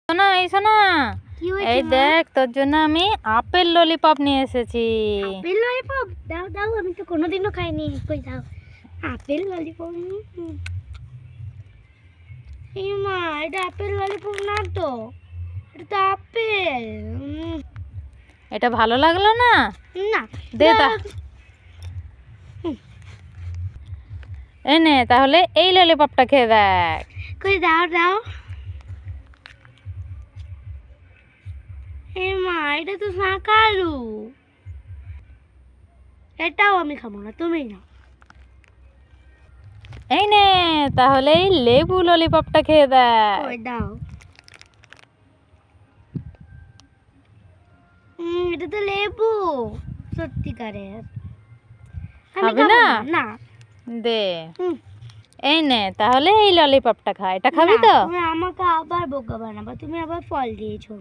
শোনা এই শোনা, কি হয়েছে এই মা? দেখ তোর জন্য আমি আপেল ললিপপ নিয়ে এসেছি। আপেল ললিপপ দাও দাও, আমি তো কোনোদিনও খাইনি। কই দাও আপেল ললিপপ। এই মা, এটা আপেল ললিপপ না তো, এটা তো আপেল। এটা ভালো লাগলো না? না দে তা, এই নে তাহলে এই ললিপপটা খেয়ে দেখ। কই দাও দাও। এই মা, এটা তো শাঁকালু, এটাও আমি খাবো না, তুমি নাও। এই নে তাহলে এই লেবু ললিপপটা খেয়ে দেখ। কই দাও। এটা তো লেবু সত্যিকারের। আমি খাবি খাবো না? না। দে, হুম, এই নে তাহলে এই ললিপপটা খা। এটা খাবি না, তো? তুমি আমাকে আবার বোকা বানাবা, তুমি আবার ফল দিয়েছো।